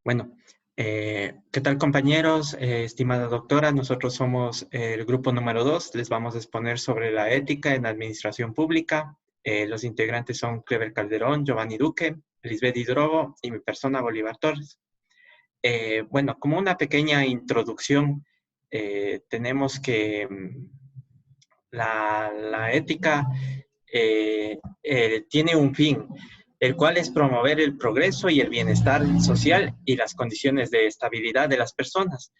Bueno, ¿qué tal compañeros? Estimada doctora, nosotros somos el grupo número 2. Les vamos a exponer sobre la ética en la administración pública. Los integrantes son Clever Calderón, Giovanni Duque, Lisbeth Hidrobo y mi persona, Bolívar Torres. Bueno, como una pequeña introducción, tenemos que la ética tiene un fin, el cual es promover el progreso y el bienestar social y las condiciones de estabilidad de las personas.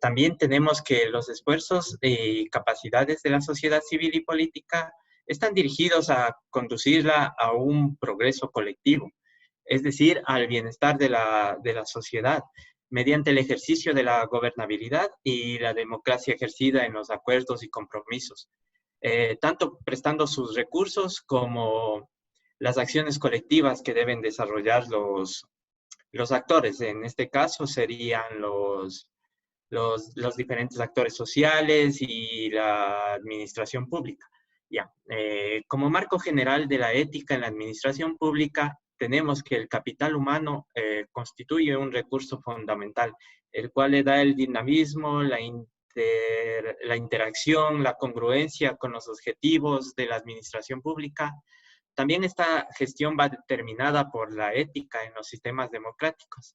También tenemos que los esfuerzos y capacidades de la sociedad civil y política están dirigidos a conducirla a un progreso colectivo, es decir, al bienestar de la sociedad, mediante el ejercicio de la gobernabilidad y la democracia ejercida en los acuerdos y compromisos, tanto prestando sus recursos como las acciones colectivas que deben desarrollar los actores. En este caso serían los diferentes actores sociales y la administración pública. Ya, como marco general de la ética en la administración pública, tenemos que el capital humano constituye un recurso fundamental, el cual le da el dinamismo, la interacción, la congruencia con los objetivos de la administración pública. También esta gestión va determinada por la ética en los sistemas democráticos,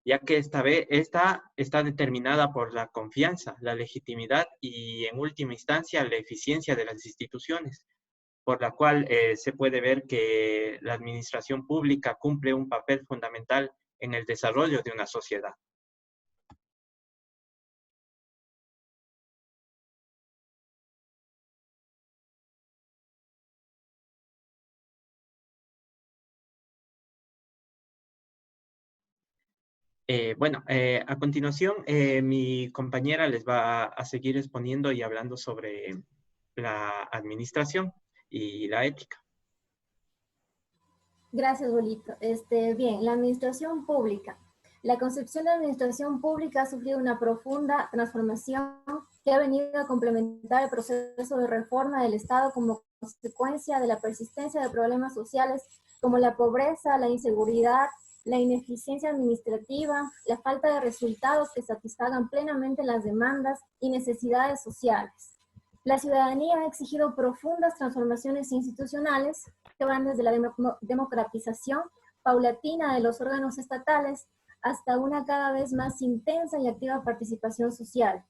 ya que esta está determinada por la confianza, la legitimidad y, en última instancia, la eficiencia de las instituciones, por la cual se puede ver que la administración pública cumple un papel fundamental en el desarrollo de una sociedad. A continuación, mi compañera les va a seguir exponiendo y hablando sobre la administración y la ética. Gracias, Bolito. Bien, la administración pública. La concepción de administración pública ha sufrido una profunda transformación que ha venido a complementar el proceso de reforma del Estado como consecuencia de la persistencia de problemas sociales como la pobreza, la inseguridad, la ineficiencia administrativa, la falta de resultados que satisfagan plenamente las demandas y necesidades sociales. La ciudadanía ha exigido profundas transformaciones institucionales que van desde la democratización paulatina de los órganos estatales hasta una cada vez más intensa y activa participación social.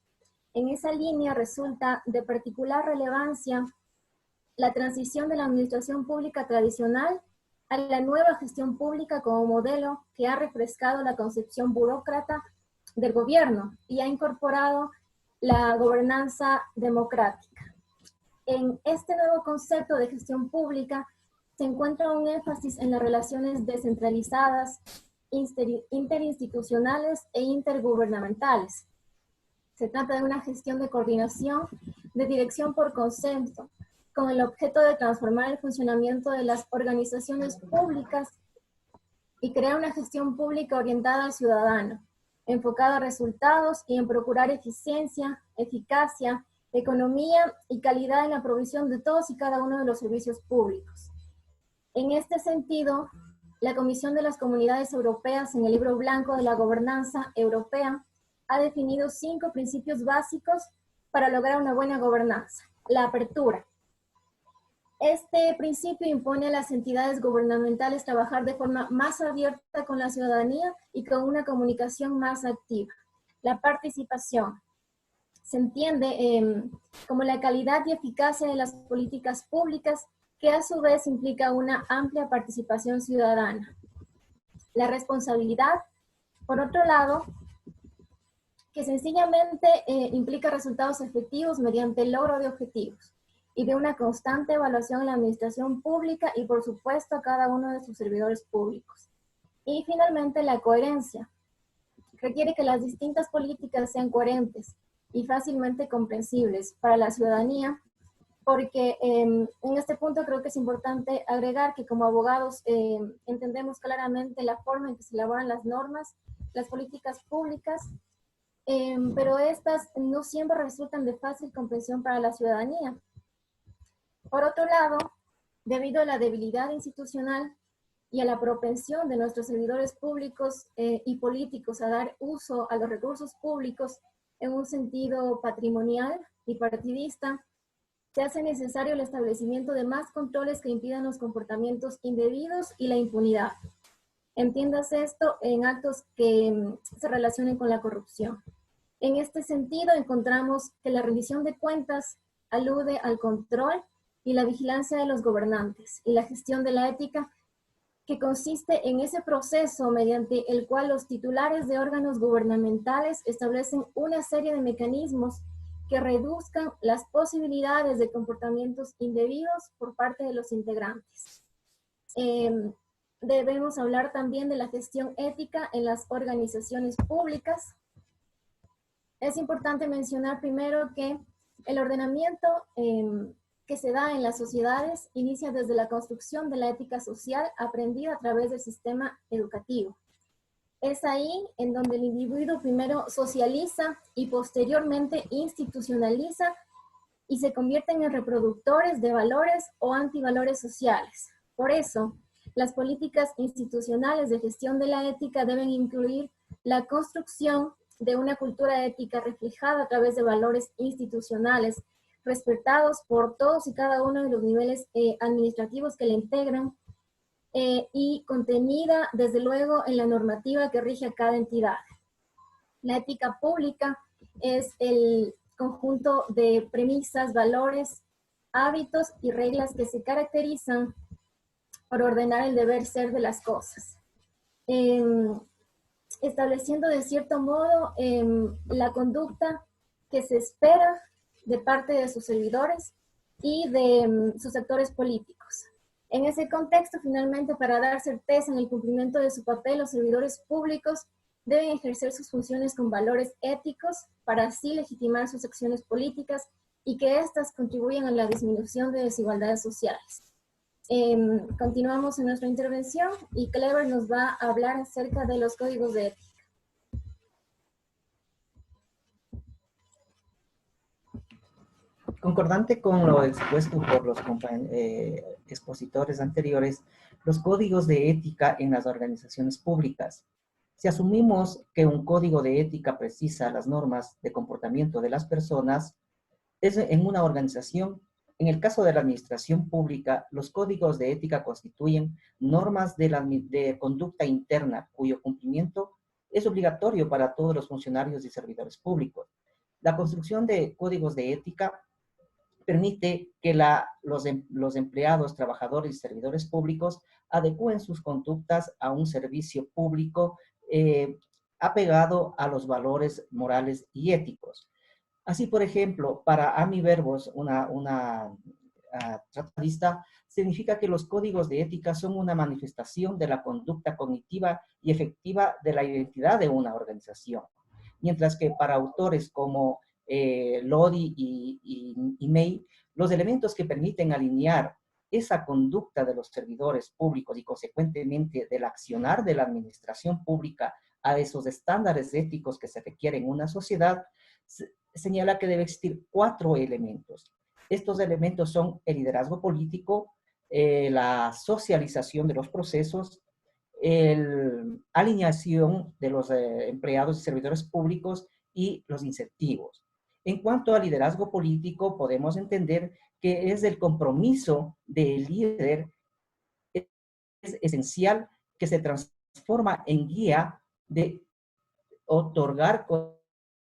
En esa línea resulta de particular relevancia la transición de la administración pública tradicional a la nueva gestión pública como modelo que ha refrescado la concepción burócrata del gobierno y ha incorporado la gobernanza democrática. En este nuevo concepto de gestión pública se encuentra un énfasis en las relaciones descentralizadas, interinstitucionales e intergubernamentales. Se trata de una gestión de coordinación, de dirección por consenso, con el objeto de transformar el funcionamiento de las organizaciones públicas y crear una gestión pública orientada al ciudadano, enfocada a resultados y en procurar eficiencia, eficacia, economía y calidad en la provisión de todos y cada uno de los servicios públicos. En este sentido, la Comisión de las Comunidades Europeas en el Libro Blanco de la Gobernanza Europea ha definido 5 principios básicos para lograr una buena gobernanza. La apertura. Este principio impone a las entidades gubernamentales trabajar de forma más abierta con la ciudadanía y con una comunicación más activa. La participación. Se entiende como la calidad y eficacia de las políticas públicas, que a su vez implica una amplia participación ciudadana. La responsabilidad, por otro lado, que sencillamente implica resultados efectivos mediante el logro de objetivos y de una constante evaluación en la administración pública y, por supuesto, a cada uno de sus servidores públicos. Y finalmente, la coherencia. Requiere que las distintas políticas sean coherentes y fácilmente comprensibles para la ciudadanía, porque en este punto creo que es importante agregar que como abogados entendemos claramente la forma en que se elaboran las normas, las políticas públicas, pero estas no siempre resultan de fácil comprensión para la ciudadanía. Por otro lado, debido a la debilidad institucional, y a la propensión de nuestros servidores públicos y políticos a dar uso a los recursos públicos en un sentido patrimonial y partidista, se hace necesario el establecimiento de más controles que impidan los comportamientos indebidos y la impunidad. Entiéndase esto en actos que se relacionen con la corrupción. En este sentido, encontramos que la rendición de cuentas alude al control y la vigilancia de los gobernantes y la gestión de la ética, que consiste en ese proceso mediante el cual los titulares de órganos gubernamentales establecen una serie de mecanismos que reduzcan las posibilidades de comportamientos indebidos por parte de los integrantes. Debemos hablar también de la gestión ética en las organizaciones públicas. Es importante mencionar primero que el ordenamiento que se da en las sociedades inicia desde la construcción de la ética social aprendida a través del sistema educativo. Es ahí en donde el individuo primero socializa y posteriormente institucionaliza y se convierten en reproductores de valores o antivalores sociales. Por eso, las políticas institucionales de gestión de la ética deben incluir la construcción de una cultura ética reflejada a través de valores institucionales, respetados por todos y cada uno de los niveles administrativos que la integran, y contenida, desde luego, en la normativa que rige a cada entidad. La ética pública es el conjunto de premisas, valores, hábitos y reglas que se caracterizan por ordenar el deber ser de las cosas, estableciendo de cierto modo la conducta que se espera de parte de sus servidores y de sus actores políticos. En ese contexto, finalmente, para dar certeza en el cumplimiento de su papel, los servidores públicos deben ejercer sus funciones con valores éticos para así legitimar sus acciones políticas y que éstas contribuyan a la disminución de desigualdades sociales. Continuamos en nuestra intervención y Clever nos va a hablar acerca de los códigos de ética. Concordante con lo expuesto por los expositores anteriores, los códigos de ética en las organizaciones públicas. Si asumimos que un código de ética precisa las normas de comportamiento de las personas, es en una organización. En el caso de la administración pública, los códigos de ética constituyen normas de conducta interna cuyo cumplimiento es obligatorio para todos los funcionarios y servidores públicos. La construcción de códigos de ética permite que los empleados, trabajadores y servidores públicos adecúen sus conductas a un servicio público apegado a los valores morales y éticos. Así, por ejemplo, para Amy Verbos, una tratadista, significa que los códigos de ética son una manifestación de la conducta cognitiva y efectiva de la identidad de una organización. Mientras que para autores como Lodi y May, los elementos que permiten alinear esa conducta de los servidores públicos y consecuentemente del accionar de la administración pública a esos estándares éticos que se requieren en una sociedad, señala que debe existir 4 elementos. Estos elementos son el liderazgo político, la socialización de los procesos, la alineación de los empleados y servidores públicos y los incentivos. En cuanto al liderazgo político, podemos entender que es el compromiso del líder es esencial que se transforma en guía de otorgar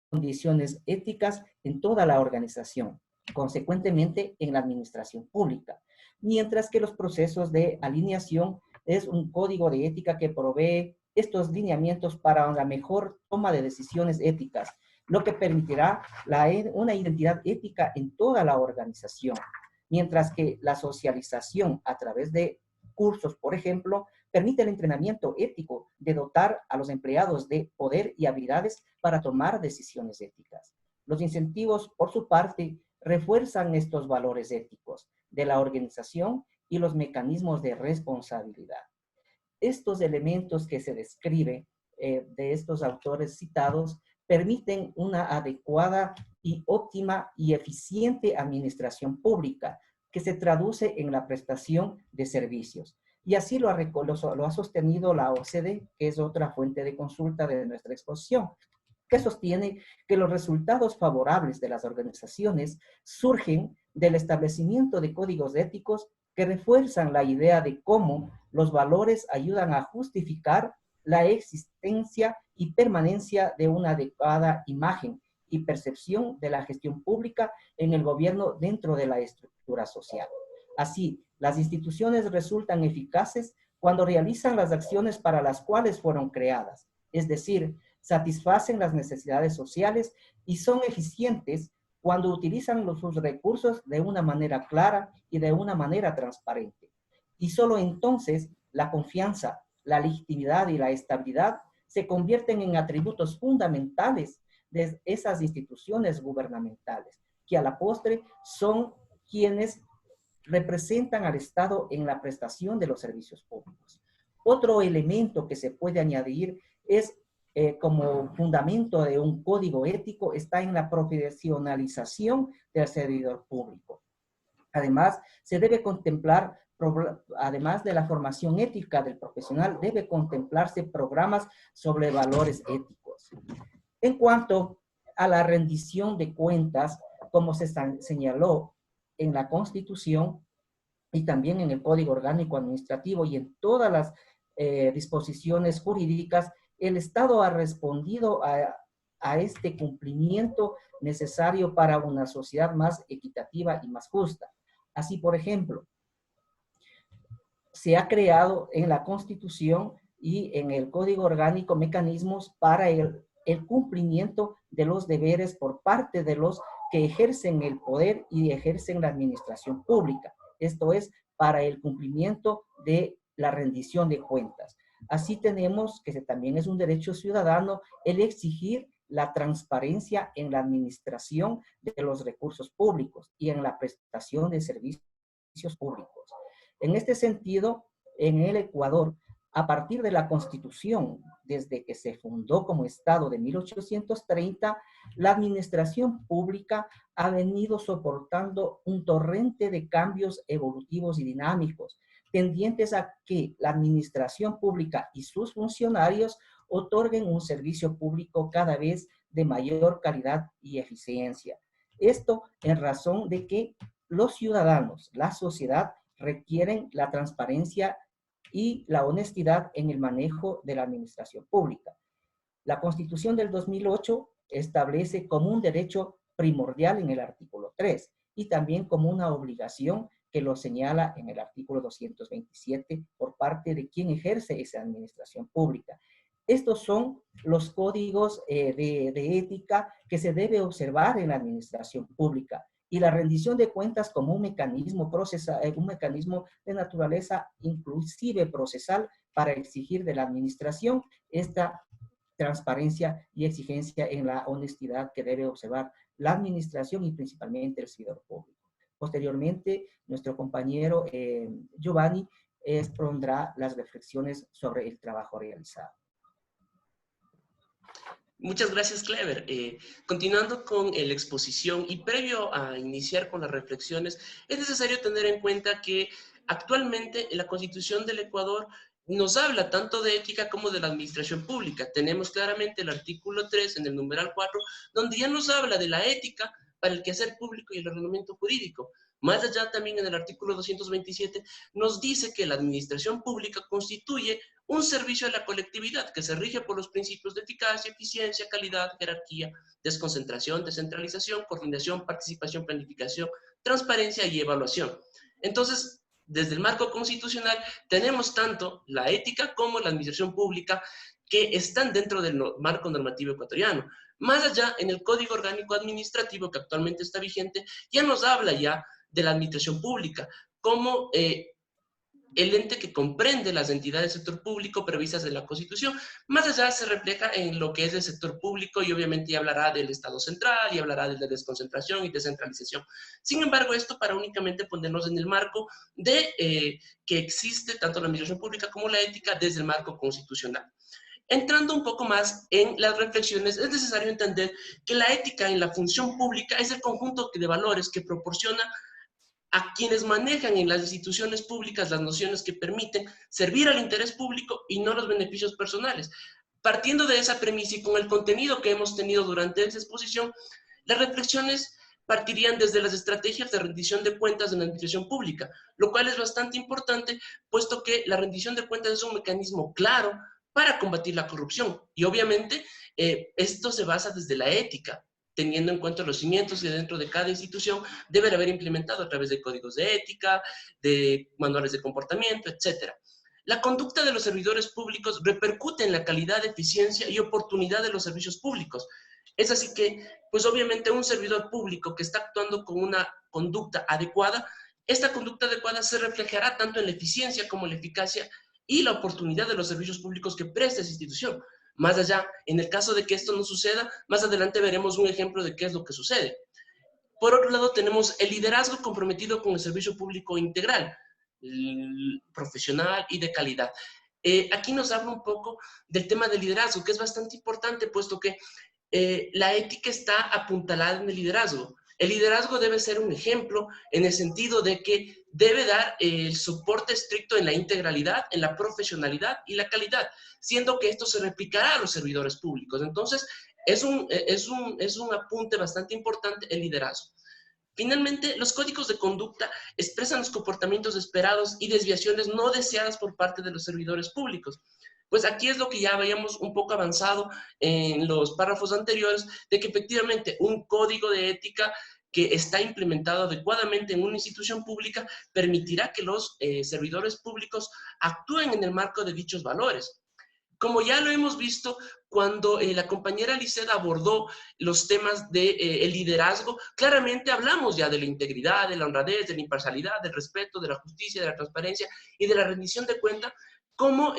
condiciones éticas en toda la organización, consecuentemente en la administración pública. Mientras que los procesos de alineación es un código de ética que provee estos lineamientos para la mejor toma de decisiones éticas, lo que permitirá una identidad ética en toda la organización. Mientras que la socialización a través de cursos, por ejemplo, permite el entrenamiento ético de dotar a los empleados de poder y habilidades para tomar decisiones éticas. Los incentivos, por su parte, refuerzan estos valores éticos de la organización y los mecanismos de responsabilidad. Estos elementos que se describen de estos autores citados permiten una adecuada y óptima y eficiente administración pública que se traduce en la prestación de servicios. Y así lo ha sostenido la OCDE, que es otra fuente de consulta de nuestra exposición, que sostiene que los resultados favorables de las organizaciones surgen del establecimiento de códigos éticos que refuerzan la idea de cómo los valores ayudan a justificar la existencia y permanencia de una adecuada imagen y percepción de la gestión pública en el gobierno dentro de la estructura social. Así, las instituciones resultan eficaces cuando realizan las acciones para las cuales fueron creadas, es decir, satisfacen las necesidades sociales y son eficientes cuando utilizan sus recursos de una manera clara y de una manera transparente. Y solo entonces la confianza, la legitimidad y la estabilidad se convierten en atributos fundamentales de esas instituciones gubernamentales, que a la postre son quienes representan al Estado en la prestación de los servicios públicos. Otro elemento que se puede añadir es como fundamento de un código ético está en la profesionalización del servidor público. Además, se debe contemplar, además de la formación ética del profesional, debe contemplarse programas sobre valores éticos. En cuanto a la rendición de cuentas, como se señaló en la Constitución y también en el Código Orgánico Administrativo y en todas las disposiciones jurídicas, el Estado ha respondido a este cumplimiento necesario para una sociedad más equitativa y más justa. Así, por ejemplo, se ha creado en la Constitución y en el Código Orgánico mecanismos para el cumplimiento de los deberes por parte de los que ejercen el poder y ejercen la administración pública. Esto es, para el cumplimiento de la rendición de cuentas. Así tenemos, que también es un derecho ciudadano, el exigir la transparencia en la administración de los recursos públicos y en la prestación de servicios públicos. En este sentido, en el Ecuador, a partir de la Constitución, desde que se fundó como Estado de 1830, la administración pública ha venido soportando un torrente de cambios evolutivos y dinámicos, tendientes a que la administración pública y sus funcionarios otorguen un servicio público cada vez de mayor calidad y eficiencia. Esto en razón de que los ciudadanos, la sociedad, requieren la transparencia y la honestidad en el manejo de la administración pública. La Constitución del 2008 establece como un derecho primordial en el artículo 3 y también como una obligación que lo señala en el artículo 227 por parte de quien ejerce esa administración pública. Estos son los códigos de ética que se debe observar en la administración pública y la rendición de cuentas como un mecanismo de naturaleza inclusive procesal para exigir de la administración esta transparencia y exigencia en la honestidad que debe observar la administración y principalmente el servidor público. Posteriormente, nuestro compañero Giovanni expondrá las reflexiones sobre el trabajo realizado. Muchas gracias, Clever. Continuando con la exposición y previo a iniciar con las reflexiones, es necesario tener en cuenta que actualmente la Constitución del Ecuador nos habla tanto de ética como de la administración pública. Tenemos claramente el artículo 3 en el numeral 4, donde ya nos habla de la ética para el quehacer público y el ordenamiento jurídico. Más allá, también en el artículo 227 nos dice que la administración pública constituye un servicio a la colectividad que se rige por los principios de eficacia, eficiencia, calidad, jerarquía, desconcentración, descentralización, coordinación, participación, planificación, transparencia y evaluación. Entonces, desde el marco constitucional tenemos tanto la ética como la administración pública que están dentro del marco normativo ecuatoriano. Más allá, en el Código Orgánico Administrativo que actualmente está vigente, ya nos habla ya de la administración pública como el ente que comprende las entidades del sector público previstas en la Constitución. Más allá se refleja en lo que es el sector público y obviamente ya hablará del Estado central y hablará de la desconcentración y descentralización. Sin embargo, esto para únicamente ponernos en el marco de que existe tanto la administración pública como la ética desde el marco constitucional. Entrando un poco más en las reflexiones, es necesario entender que la ética en la función pública es el conjunto de valores que proporciona a quienes manejan en las instituciones públicas las nociones que permiten servir al interés público y no los beneficios personales. Partiendo de esa premisa y con el contenido que hemos tenido durante esta exposición, las reflexiones partirían desde las estrategias de rendición de cuentas de la administración pública, lo cual es bastante importante, puesto que la rendición de cuentas es un mecanismo claro para combatir la corrupción. Y obviamente esto se basa desde la ética, teniendo en cuenta los cimientos que dentro de cada institución debe haber implementado a través de códigos de ética, de manuales de comportamiento, etc. La conducta de los servidores públicos repercute en la calidad, eficiencia y oportunidad de los servicios públicos. Es así que, pues obviamente un servidor público que está actuando con una conducta adecuada, esta conducta adecuada se reflejará tanto en la eficiencia como en la eficacia y la oportunidad de los servicios públicos que presta esa institución. Más allá, en el caso de que esto no suceda, más adelante veremos un ejemplo de qué es lo que sucede. Por otro lado, tenemos el liderazgo comprometido con el servicio público integral, profesional y de calidad. Aquí nos habla un poco del tema del liderazgo, que es bastante importante, puesto que la ética está apuntalada en el liderazgo. El liderazgo debe ser un ejemplo en el sentido de que debe dar el soporte estricto en la integralidad, en la profesionalidad y la calidad, siendo que esto se replicará a los servidores públicos. Entonces, es un apunte bastante importante el liderazgo. Finalmente, los códigos de conducta expresan los comportamientos esperados y desviaciones no deseadas por parte de los servidores públicos. Pues aquí es lo que ya habíamos un poco avanzado en los párrafos anteriores, de que efectivamente un código de ética que está implementado adecuadamente en una institución pública permitirá que los servidores públicos actúen en el marco de dichos valores. Como ya lo hemos visto cuando la compañera Liseda abordó los temas del liderazgo, claramente hablamos ya de la integridad, de la honradez, de la imparcialidad, del respeto, de la justicia, de la transparencia y de la rendición de cuenta como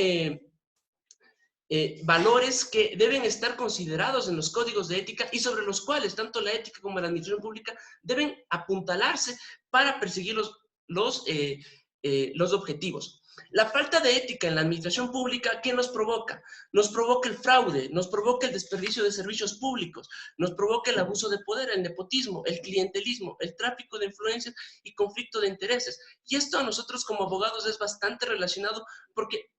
valores que deben estar considerados en los códigos de ética y sobre los cuales tanto la ética como la administración pública deben apuntalarse para perseguir los objetivos. La falta de ética en la administración pública, ¿qué nos provoca? Nos provoca el fraude, nos provoca el desperdicio de servicios públicos, nos provoca el abuso de poder, el nepotismo, el clientelismo, el tráfico de influencias y conflicto de intereses. Y esto a nosotros como abogados es bastante relacionado porque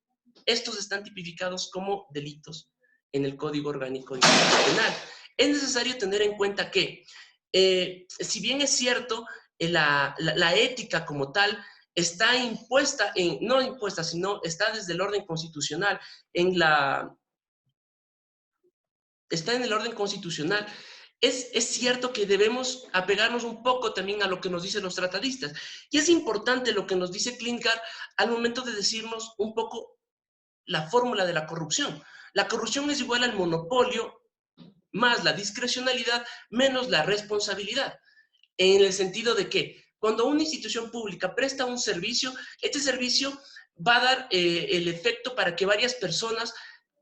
estos están tipificados como delitos en el Código Orgánico Penal. Es necesario tener en cuenta que, si bien es cierto, la ética como tal está impuesta, no impuesta, sino está desde el orden constitucional, está en el orden constitucional. Es cierto que debemos apegarnos un poco también a lo que nos dicen los tratadistas. Y es importante lo que nos dice Klinkar al momento de decirnos un poco la fórmula de la corrupción. La corrupción es igual al monopolio más la discrecionalidad menos la responsabilidad. En el sentido de que cuando una institución pública presta un servicio, este servicio va a dar el efecto para que varias personas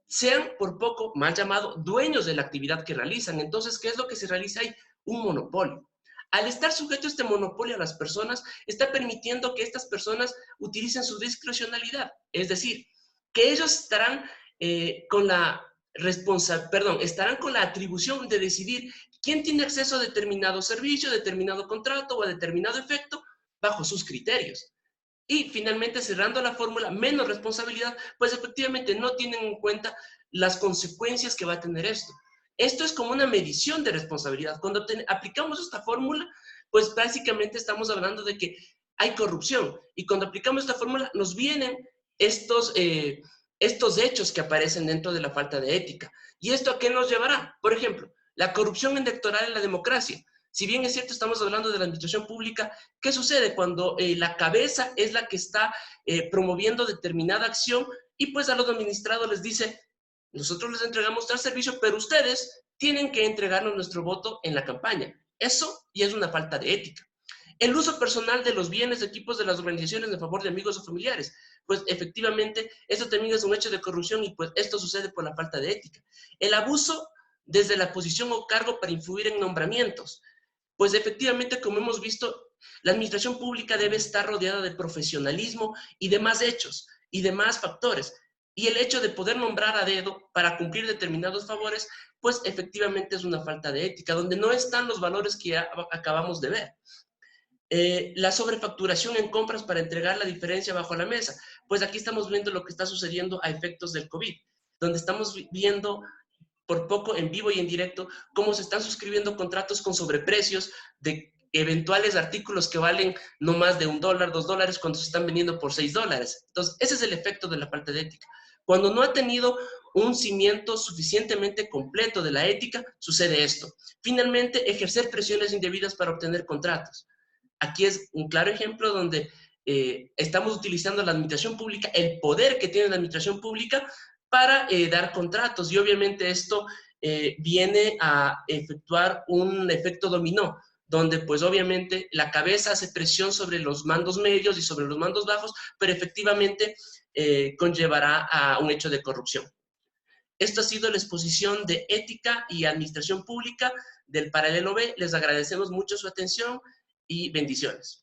sean, por poco, mal llamado, dueños de la actividad que realizan. Entonces, ¿qué es lo que se realiza ahí? Un monopolio. Al estar sujeto a este monopolio a las personas, está permitiendo que estas personas utilicen su discrecionalidad. Es decir, que ellos estarán estarán con la atribución de decidir quién tiene acceso a determinado servicio, determinado contrato o a determinado efecto bajo sus criterios. Y finalmente, cerrando la fórmula, menos responsabilidad, pues efectivamente no tienen en cuenta las consecuencias que va a tener esto. Esto es como una medición de responsabilidad. Cuando aplicamos esta fórmula, pues básicamente estamos hablando de que hay corrupción. Y cuando aplicamos esta fórmula, nos vienen estos hechos que aparecen dentro de la falta de ética. ¿Y esto a qué nos llevará? Por ejemplo, la corrupción electoral en la democracia. Si bien es cierto, estamos hablando de la administración pública, ¿qué sucede cuando la cabeza es la que está promoviendo determinada acción y pues a los administrados les dice, nosotros les entregamos tal servicio, pero ustedes tienen que entregarnos nuestro voto en la campaña? Eso ya es una falta de ética. El uso personal de los bienes, equipos de las organizaciones en favor de amigos o familiares. Pues efectivamente, esto también es un hecho de corrupción y pues esto sucede por la falta de ética. El abuso desde la posición o cargo para influir en nombramientos. Pues efectivamente, como hemos visto, la administración pública debe estar rodeada de profesionalismo y demás hechos y demás factores. Y el hecho de poder nombrar a dedo para cumplir determinados favores, pues efectivamente es una falta de ética, donde no están los valores que ya acabamos de ver. La sobrefacturación en compras para entregar la diferencia bajo la mesa. Pues aquí estamos viendo lo que está sucediendo a efectos del COVID, donde estamos viendo por poco en vivo y en directo cómo se están suscribiendo contratos con sobreprecios de eventuales artículos que valen no más de $1, $2, cuando se están vendiendo por $6. Entonces, ese es el efecto de la falta de ética. Cuando no ha tenido un cimiento suficientemente completo de la ética, sucede esto. Finalmente, ejercer presiones indebidas para obtener contratos. Aquí es un claro ejemplo donde estamos utilizando la administración pública, el poder que tiene la administración pública para dar contratos, y obviamente esto viene a efectuar un efecto dominó, donde pues obviamente la cabeza hace presión sobre los mandos medios y sobre los mandos bajos, pero efectivamente conllevará a un hecho de corrupción. Esto ha sido la exposición de ética y administración pública del paralelo B. Les agradecemos mucho su atención y bendiciones.